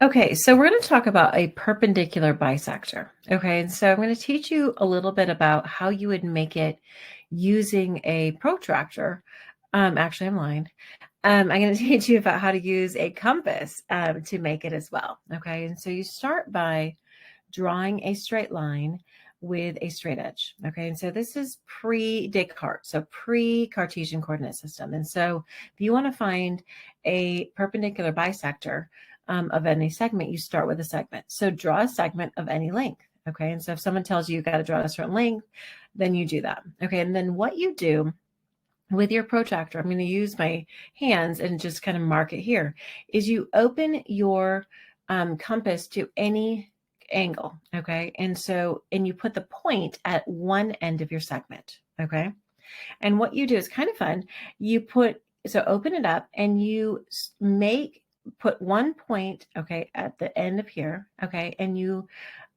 Okay, so we're going to talk about a perpendicular bisector. Okay, and so I'm going to teach you a little bit about how you would make it using a protractor. Actually, I'm lying. I'm going to teach you about how to use a compass to make it as well. Okay, and so you start by drawing a straight line with a straight edge. Okay, and so this is pre-Descartes, so pre-Cartesian coordinate system. And so if you want to find a perpendicular bisector of any segment, you start with a segment. So draw a segment of any length. Okay, and so if someone tells you got to draw a certain length, then you do that. Okay, and then what you do with your protractor, I'm going to use my hands and just kind of mark it here, is you open your compass to any angle, okay? And you put the point at one end of your segment, okay? And what you do is kind of fun. So open it up and put one point, okay, at the end of here, okay? And you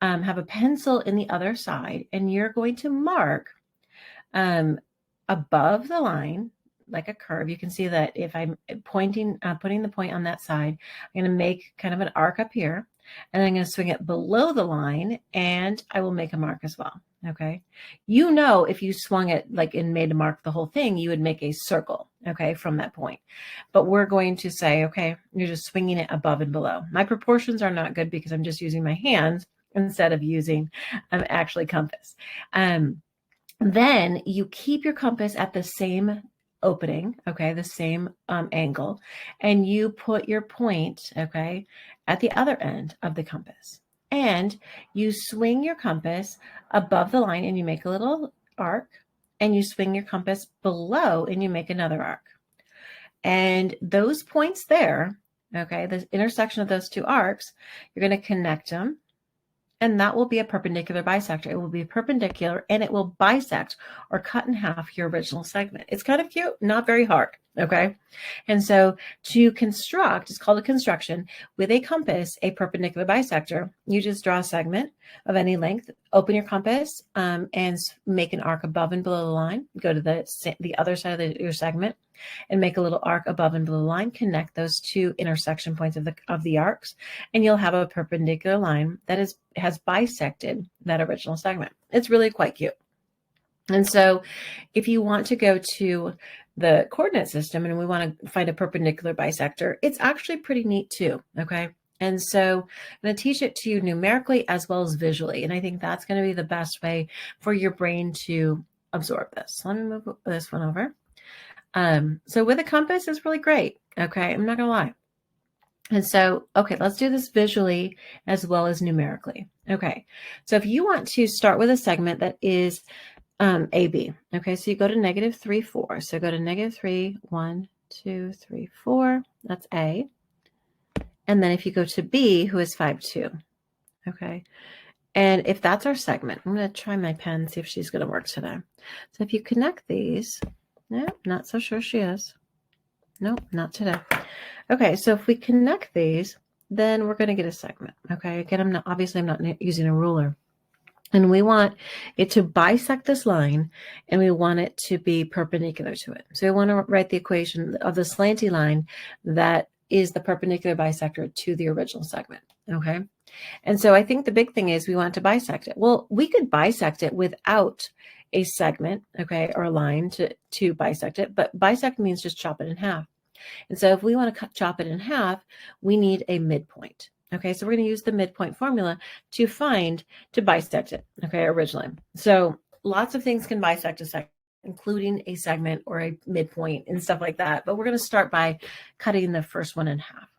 have a pencil in the other side and you're going to mark um, above the line, like a curve. You can see that if I'm putting the point on that side, I'm going to make kind of an arc up here, and then I'm going to swing it below the line, and I will make a mark as well. Okay. You know, if you swung it like and made a mark the whole thing, you would make a circle, okay, from that point. But we're going to say, okay, you're just swinging it above and below. My proportions are not good because I'm just using my hands instead of using actually compass. Then you keep your compass at the same opening, okay, the same angle, and you put your point, okay, at the other end of the compass. And you swing your compass above the line and you make a little arc, and you swing your compass below and you make another arc. And those points there, okay, the intersection of those two arcs, you're going to connect them, and that will be a perpendicular bisector. It will be perpendicular and it will bisect or cut in half your original segment. It's kind of cute, not very hard. Okay. And so to construct, it's called a construction with a compass, a perpendicular bisector. You just draw a segment of any length, open your compass, and make an arc above and below the line. Go to the other side of your segment and make a little arc above and below the line. Connect those two intersection points of the arcs, and you'll have a perpendicular line that has bisected that original segment. It's really quite cute. And so if you want to go to the coordinate system and we want to find a perpendicular bisector, it's actually pretty neat too, okay? And so I'm going to teach it to you numerically as well as visually. And I think that's going to be the best way for your brain to absorb this. So let me move this one over. So with a compass is really great, okay? I'm not going to lie. And so, okay, let's do this visually as well as numerically. Okay, so if you want to start with a segment that is AB. Okay, so you go to -3, 4. So go to -3, 1, 2, 3, 4. That's A. And then if you go to B, who is 5, 2. Okay. And if that's our segment, I'm going to try my pen, see if she's going to work today. So if you connect these, no, not so sure she is. Nope, not today. Okay, so if we connect these, then we're going to get a segment. Okay, again, I'm not using a ruler. And we want it to bisect this line, and we want it to be perpendicular to it. So we want to write the equation of the slanty line that is the perpendicular bisector to the original segment, okay? And so I think the big thing is we want to bisect it. Well, we could bisect it without a segment, okay, or a line to bisect it, but bisect means just chop it in half. And so if we want to chop it in half, we need a midpoint. Okay, so we're going to use the midpoint formula to bisect it, okay, originally. So lots of things can bisect a segment, including a segment or a midpoint and stuff like that. But we're going to start by cutting the first one in half.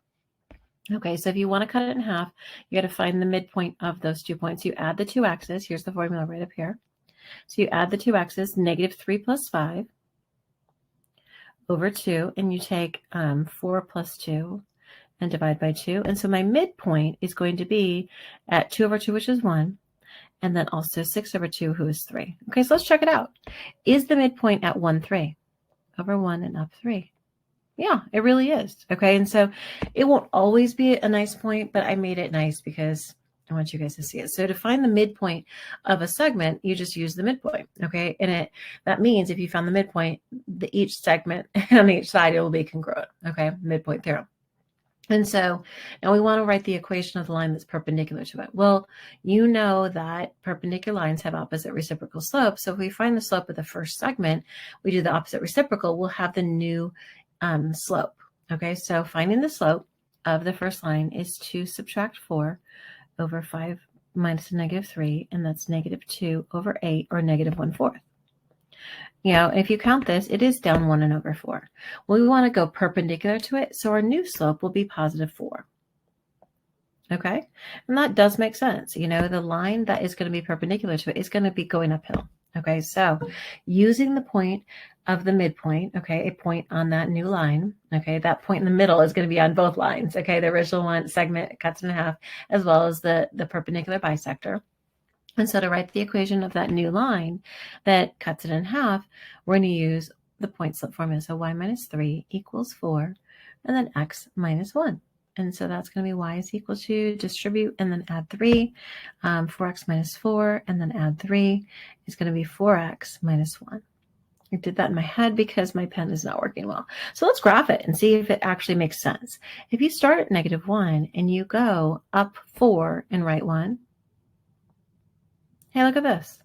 Okay, so if you want to cut it in half, you got to find the midpoint of those 2 points. You add the 2 x's. Here's the formula right up here. So you add the 2 x's, -3 + 5 over 2, and you take 4 + 2 and divide by 2. And so my midpoint is going to be at 2 over 2, which is 1, and then also 6 over 2, who is 3. Okay, so let's check it out. Is the midpoint at 1, 3? Over 1 and up 3. Yeah, it really is. Okay, and so it won't always be a nice point, but I made it nice because I want you guys to see it. So to find the midpoint of a segment, you just use the midpoint, okay? And that means if you found the midpoint, each segment on each side, it will be congruent, okay? Midpoint theorem. And so now we want to write the equation of the line that's perpendicular to it. Well, you know that perpendicular lines have opposite reciprocal slopes. So if we find the slope of the first segment, we do the opposite reciprocal, we'll have the new slope. Okay, so finding the slope of the first line is to subtract 4 over 5 minus -3, and that's -2 over 8, or -1/4. You know, if you count this, it is down 1 and over 4. Well, we want to go perpendicular to it, so our new slope will be +4. Okay, and that does make sense. You know, the line that is going to be perpendicular to it is going to be going uphill. Okay, so using the point of the midpoint, okay, a point on that new line, okay, that point in the middle is going to be on both lines, okay, the original one segment cuts in half, as well as the perpendicular bisector. And so to write the equation of that new line that cuts it in half, we're going to use the point slope formula. So y minus 3 equals 4, and then x minus 1. And so that's going to be y is equal to distribute and then add 3, 4x minus 4, and then add 3 is going to be 4x minus 1. I did that in my head because my pen is not working well. So let's graph it and see if it actually makes sense. If you start at -1 and you go up 4 and right 1, hey, look at this.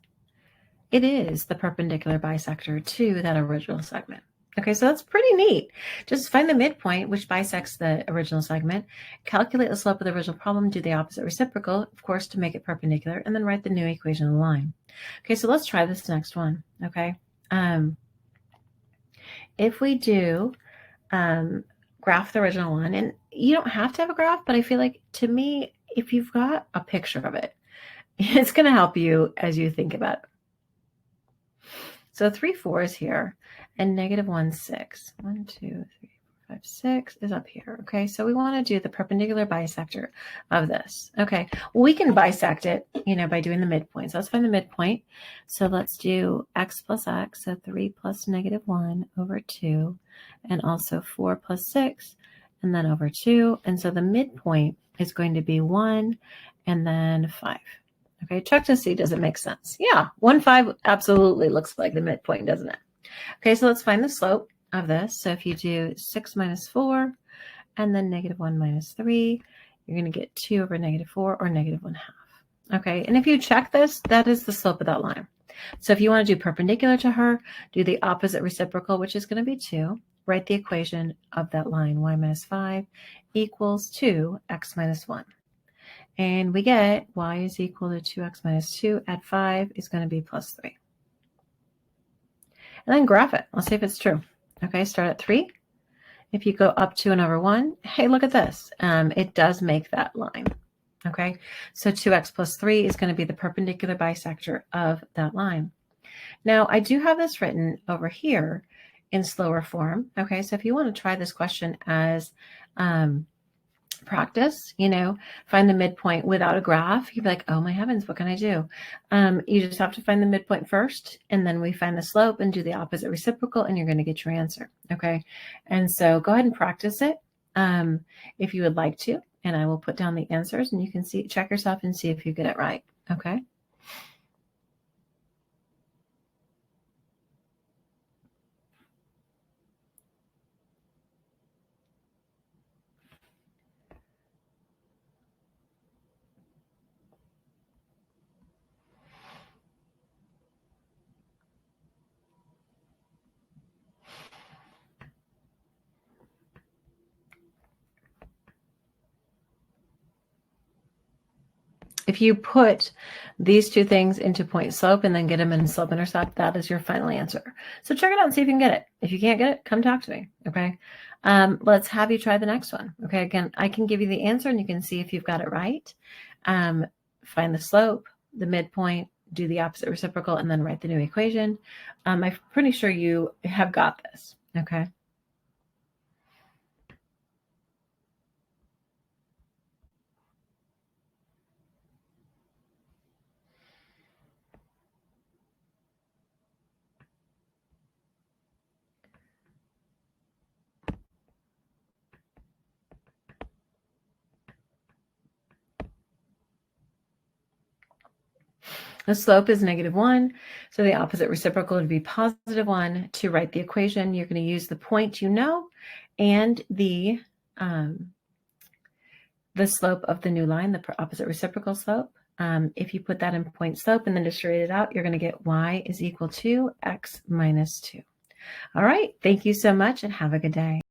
It is the perpendicular bisector to that original segment. Okay, so that's pretty neat. Just find the midpoint, which bisects the original segment, calculate the slope of the original problem, do the opposite reciprocal, of course, to make it perpendicular, and then write the new equation of the line. Okay, so let's try this next one, okay? If we do graph the original one, and you don't have to have a graph, but I feel like, to me, if you've got a picture of it, it's going to help you as you think about it. So 3 4s here, and -1 6. 1 2 3 4 5 6 is up here. Okay, so we want to do the perpendicular bisector of this. Okay, well, we can bisect it, you know, by doing the midpoint. So let's find the midpoint. So let's do x plus x, so 3 plus -1 over 2, and also 4 plus 6, and then over 2. And so the midpoint is going to be 1 and then 5. Okay, check to see, does it make sense? Yeah, 1 5 absolutely looks like the midpoint, doesn't it? Okay, so let's find the slope of this. So if you do 6 minus 4 and then -1 minus 3, you're going to get 2 over -4, or -1/2. Okay, and if you check this, that is the slope of that line. So if you want to do perpendicular to her, do the opposite reciprocal, which is going to be 2. Write the equation of that line, y minus 5 equals 2x minus 1. And we get y is equal to 2x minus 2 at 5 is going to be +3. And then graph it. Let's see if it's true. Okay, start at 3. If you go up 2 and over 1, hey, look at this. It does make that line. Okay, so 2x plus 3 is going to be the perpendicular bisector of that line. Now, I do have this written over here in slower form. Okay, so if you want to try this question as practice, you know, find the midpoint without a graph, you'd be like, oh my heavens, what can I do? You just have to find the midpoint first, and then we find the slope and do the opposite reciprocal, and you're going to get your answer. Okay, and so go ahead and practice it if you would like to, and I will put down the answers, and you can see, check yourself and see if you get it right. Okay. If you put these two things into point slope and then get them in slope intercept, that is your final answer. So check it out and see if you can get it. If you can't get it, come talk to me. Okay. Let's have you try the next one. Okay. Again, I can give you the answer and you can see if you've got it right. Find the slope, the midpoint, do the opposite reciprocal, and then write the new equation. I'm pretty sure you have got this. Okay. The slope is -1, so the opposite reciprocal would be +1. To write the equation, you're going to use the point you know and the the slope of the new line, the opposite reciprocal slope. If you put that in point slope and then distribute it out, you're going to get y is equal to x minus 2. All right. Thank you so much and have a good day.